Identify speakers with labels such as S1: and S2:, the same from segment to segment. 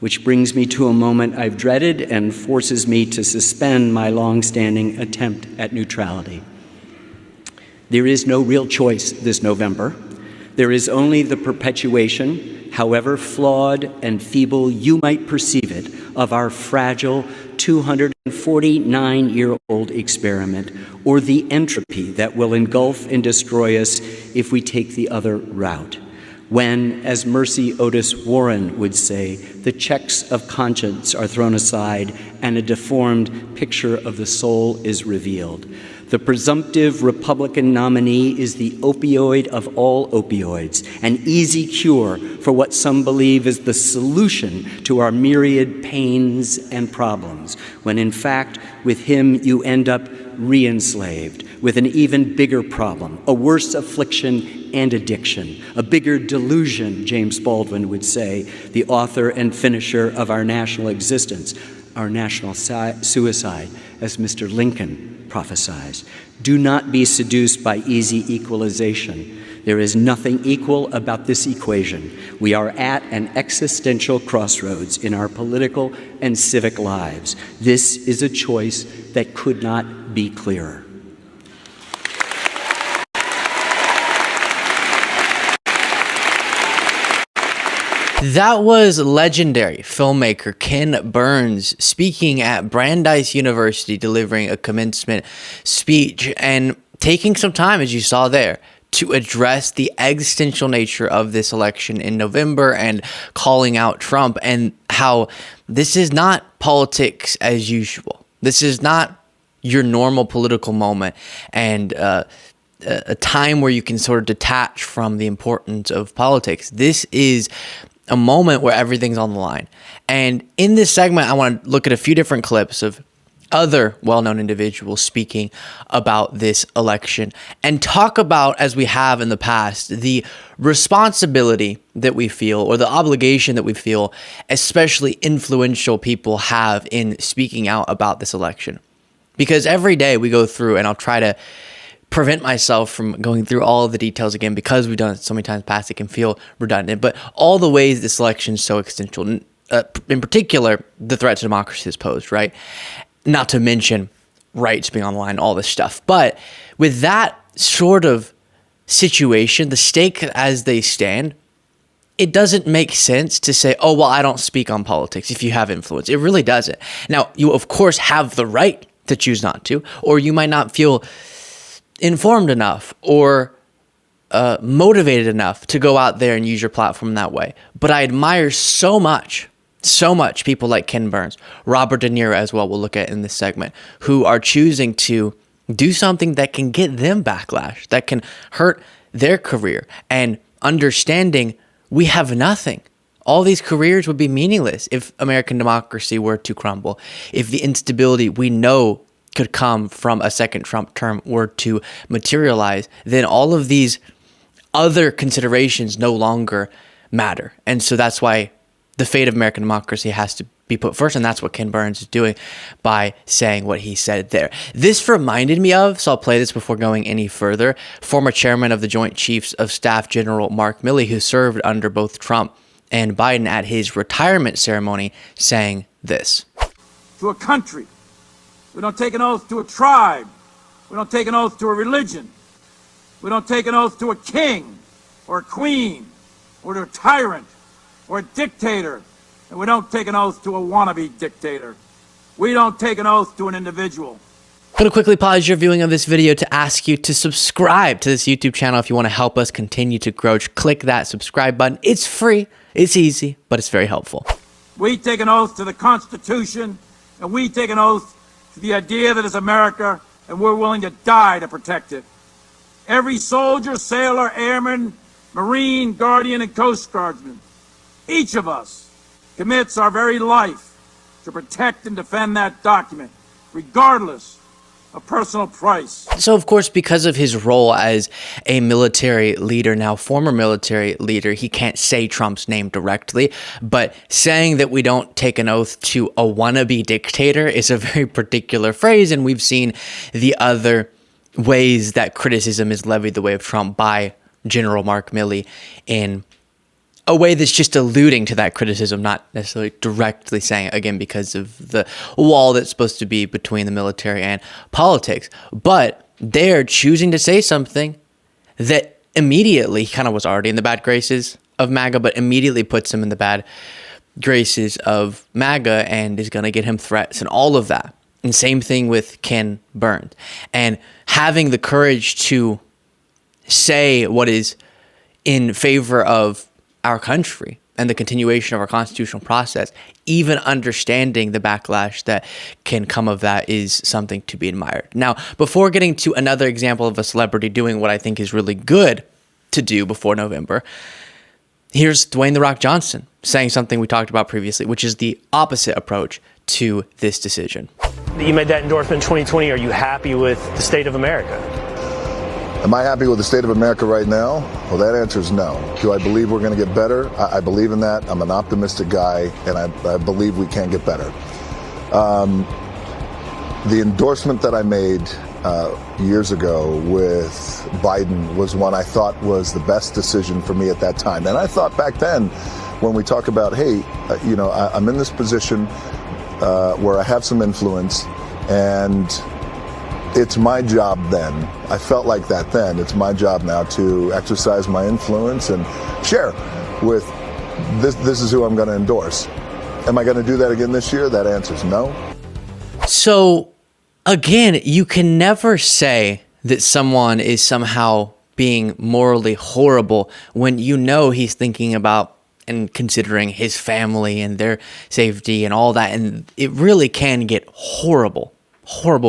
S1: Which brings me to a moment I've dreaded and forces me to suspend my long-standing attempt at neutrality. There is no real choice this November. There is only the perpetuation, however flawed and feeble you might perceive it, of our fragile 249-year-old experiment, or the entropy that will engulf and destroy us if we take the other route. When, as Mercy Otis Warren would say, the checks of conscience are thrown aside and a deformed picture of the soul is revealed. The presumptive Republican nominee is the opioid of all opioids, an easy cure for what some believe is the solution to our myriad pains and problems, when in fact, with him you end up re-enslaved with an even bigger problem, a worse affliction and addiction, a bigger delusion, James Baldwin would say, the author and finisher of our national existence, our national suicide, as Mr. Lincoln prophesies. Do not be seduced by easy equalization. There is nothing equal about this equation. We are at an existential crossroads in our political and civic lives. This is a choice that could not be clearer.
S2: That was legendary filmmaker Ken Burns speaking at Brandeis University, delivering a commencement speech and taking some time, as you saw there, to address the existential nature of this election in November and calling out Trump and how this is not politics as usual. This is not your normal political moment and a time where you can sort of detach from the importance of politics. This is a moment where everything's on the line. And in this segment, I want to look at a few different clips of other well-known individuals speaking about this election and talk about, as we have in the past, the responsibility that we feel or the obligation that we feel, especially influential people have in speaking out about this election. Because every day we go through, and I'll try to prevent myself from going through all of the details again because we've done it so many times past, it can feel redundant, but all the ways this election is so existential, in particular, the threat to democracy is posed, right? Not to mention rights being on the line, all this stuff. But with that sort of situation, the stakes as they stand, it doesn't make sense to say, oh, well, I don't speak on politics if you have influence. It really doesn't. Now, you, of course, have the right to choose not to, or you might not feel informed enough or motivated enough to go out there and use your platform that way. But I admire so much people like Ken Burns, Robert De Niro as well, we'll look at in this segment, who are choosing to do something that can get them backlash, that can hurt their career, and understanding we have nothing. All these careers would be meaningless if American democracy were to crumble, if the instability we know could come from a second Trump term were to materialize, then all of these other considerations no longer matter. And so that's why the fate of American democracy has to be put first, and that's what Ken Burns is doing by saying what he said there. This reminded me of, so I'll play this before going any further, former chairman of the Joint Chiefs of Staff General Mark Milley, who served under both Trump and Biden at his retirement ceremony, saying this.
S3: To a country. We don't take an oath to a tribe. We don't take an oath to a religion. We don't take an oath to a king or a queen or to a tyrant or a dictator. And we don't take an oath to a wannabe dictator. We don't take an oath to an individual.
S2: I'm going to quickly pause your viewing of this video to ask you to subscribe to this YouTube channel if you want to help us continue to grow. Click that subscribe button. It's free, it's easy, but it's very helpful.
S3: We take an oath to the Constitution, and we take an oath to the idea that it's America, and we're willing to die to protect it. Every soldier, sailor, airman, Marine, Guardian, and Coast Guardsman, each of us commits our very life to protect and defend that document, regardless of personal price.
S2: So, of course, because of his role as a military leader, now former military leader, he can't say Trump's name directly, but saying that we don't take an oath to a wannabe dictator is a very particular phrase, and we've seen the other ways that criticism is levied the way of Trump by General Mark Milley in a way that's just alluding to that criticism, not necessarily directly saying it, again, because of the wall that's supposed to be between the military and politics. But they're choosing to say something that immediately kind of was already in the bad graces of MAGA, but immediately puts him in the bad graces of MAGA and is going to get him threats and all of that. And same thing with Ken Burns. And having the courage to say what is in favor of our country and the continuation of our constitutional process, even understanding the backlash that can come of that, is something to be admired. Now, before getting to another example of a celebrity doing what I think is really good to do before November, here's Dwayne "The Rock" Johnson saying something we talked about previously, which is the opposite approach to this decision.
S4: You made that endorsement in 2020. Are you happy with the state of America?
S5: Am I happy with the state of America right now? Well, that answer is no. Do I believe we're going to get better? I believe in that. I'm an optimistic guy, and I believe we can get better. The endorsement that I made years ago with Biden was one I thought was the best decision for me at that time. And I thought back then, when we talk about, hey, I'm in this position where I have some influence, and it's my job then. I felt like that then. It's my job now to exercise my influence and share with this is who I'm going to endorse. Am I going to do that again this year? That answer is no.
S2: So, again, you can never say that someone is somehow being morally horrible when you know he's thinking about and considering his family and their safety and all that. And it really can get horrible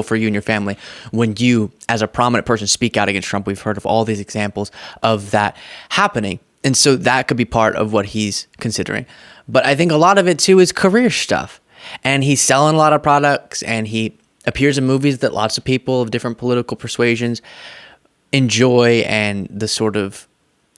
S2: for you and your family when you, as a prominent person, speak out against Trump. We've heard of all these examples of that happening. And so that could be part of what he's considering. But I think a lot of it, too, is career stuff. And he's selling a lot of products, and he appears in movies that lots of people of different political persuasions enjoy, and the sort of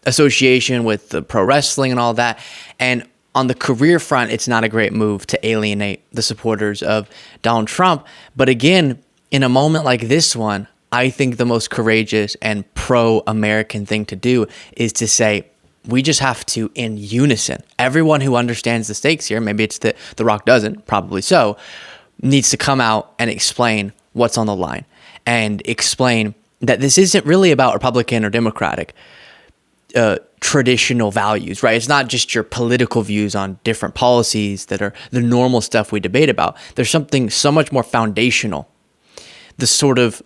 S2: association with the pro wrestling and all that. And on the career front, it's not a great move to alienate the supporters of Donald Trump. But again, in a moment like this one, I think the most courageous and pro-American thing to do is to say, we just have to, in unison, everyone who understands the stakes here, maybe it's that The Rock doesn't, probably so, needs to come out and explain what's on the line and explain that this isn't really about Republican or Democratic traditional values, right? It's not just your political views on different policies that are the normal stuff we debate about. There's something so much more foundational, the sort of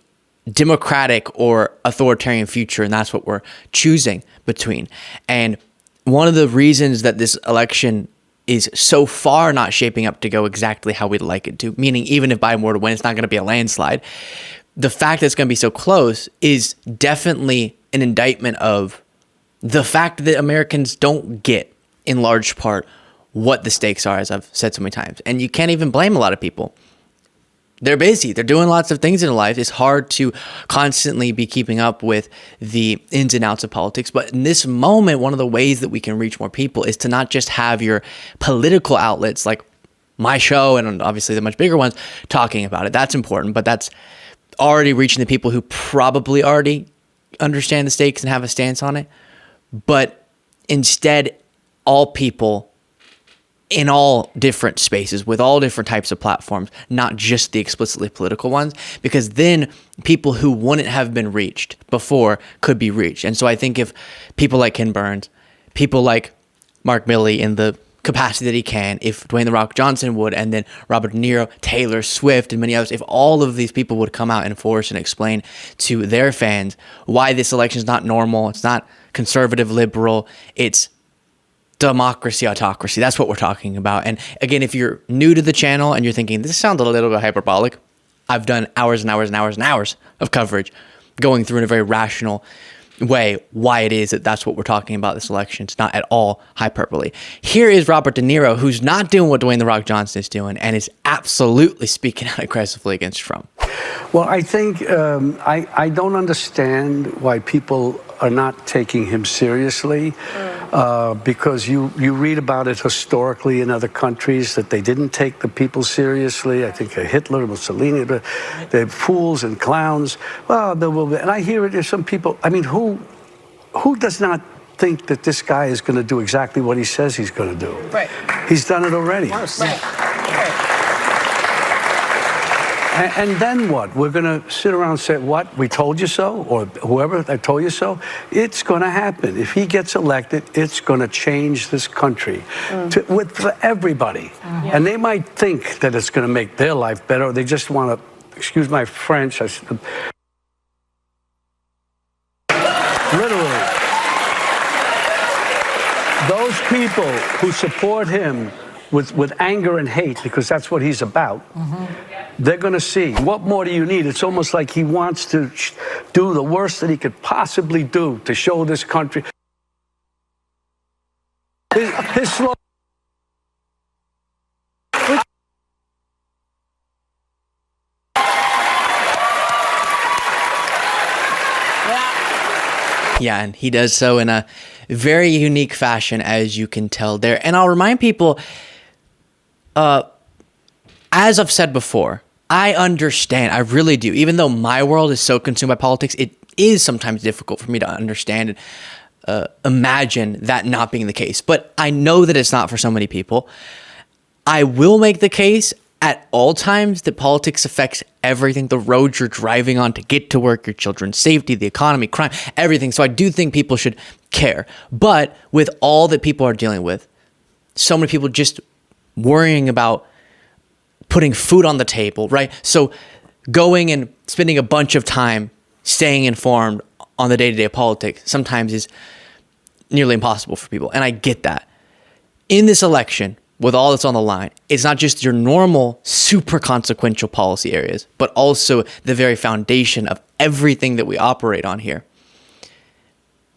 S2: democratic or authoritarian future, and that's what we're choosing between. And one of the reasons that this election is so far not shaping up to go exactly how we'd like it to, meaning even if Biden were to win, it's not going to be a landslide. The fact that it's going to be so close is definitely an indictment of the fact that Americans don't get, in large part, what the stakes are, as I've said so many times. And you can't even blame a lot of people. They're busy. They're doing lots of things in life. It's hard to constantly be keeping up with the ins and outs of politics. But in this moment, one of the ways that we can reach more people is to not just have your political outlets like my show and obviously the much bigger ones talking about it. That's important, but that's already reaching the people who probably already understand the stakes and have a stance on it. But instead, all people in all different spaces with all different types of platforms, not just the explicitly political ones, because then people who wouldn't have been reached before could be reached. And so I think if people like Ken Burns, people like Mark Milley in the capacity that he can, if Dwayne "The Rock" Johnson would, and then Robert De Niro, Taylor Swift, and many others, if all of these people would come out and enforce and explain to their fans why this election is not normal, it's not conservative, liberal, it's democracy, autocracy. That's what we're talking about. And again, if you're new to the channel and you're thinking, this sounds a little bit hyperbolic, I've done hours and hours and hours and hours of coverage going through in a very rational way why it is that that's what we're talking about this election. It's not at all hyperbole. Here is Robert De Niro, who's not doing what Dwayne "The Rock" Johnson is doing and is absolutely speaking out aggressively against Trump.
S6: Well, I think I don't understand why people are not taking him seriously, because you read about it historically in other countries that they didn't take the people seriously. I think Hitler, Mussolini, they're fools and clowns. Well, and I hear it. There's some people. I mean, who does not think that this guy is going to do exactly what he says he's going to do.
S7: Right.
S6: He's done it already.
S7: Right.
S6: And then what? We're going to sit around and say, what? We told you so? Or whoever, I told you so? It's going to happen. If he gets elected, it's going to change this country for everybody. And they might think that it's going to make their life better, or they just want to, excuse my French, literally. Those people who support him with anger and hate, because that's what he's about, they're going to see. What more do you need? It's almost like he wants to do the worst that he could possibly do to show this country. His slogan.
S2: Yeah, and he does so in a very unique fashion, as you can tell there. And I'll remind people, as I've said before, I understand, I really do. Even though my world is so consumed by politics, it is sometimes difficult for me to understand and imagine that not being the case. But I know that it's not for so many people. I will make the case at all times that politics affects everything, the roads you're driving on to get to work, your children's safety, the economy, crime, everything. So I do think people should care. But with all that people are dealing with, so many people just worrying about putting food on the table, right? So going and spending a bunch of time staying informed on the day-to-day of politics sometimes is nearly impossible for people. And I get that. In this election, with all that's on the line, it's not just your normal, super consequential policy areas, but also the very foundation of everything that we operate on here.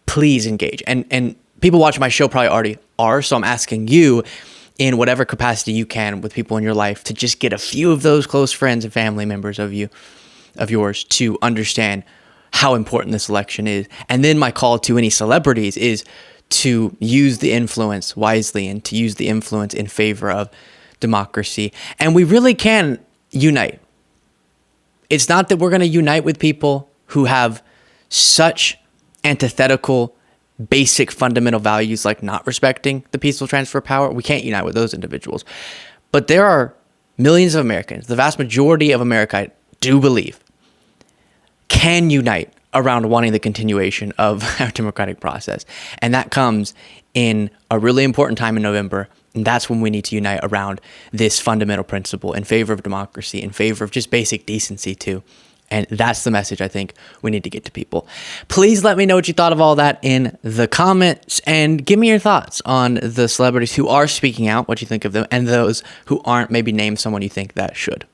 S2: Please engage. And people watching my show probably already are, so I'm asking you, in whatever capacity you can with people in your life, to just get a few of those close friends and family members of yours to understand how important this election is. And then my call to any celebrities is to use the influence wisely and to use the influence in favor of democracy. And we really can unite. It's not that we're going to unite with people who have such antithetical basic fundamental values like not respecting the peaceful transfer of power. We can't unite with those individuals. But there are millions of Americans, the vast majority of America, I do believe, can unite around wanting the continuation of our democratic process. And that comes in a really important time in November. And that's when we need to unite around this fundamental principle in favor of democracy, in favor of just basic decency too. And that's the message I think we need to get to people. Please let me know what you thought of all that in the comments, and give me your thoughts on the celebrities who are speaking out, what you think of them, and those who aren't. Maybe name someone you think that should.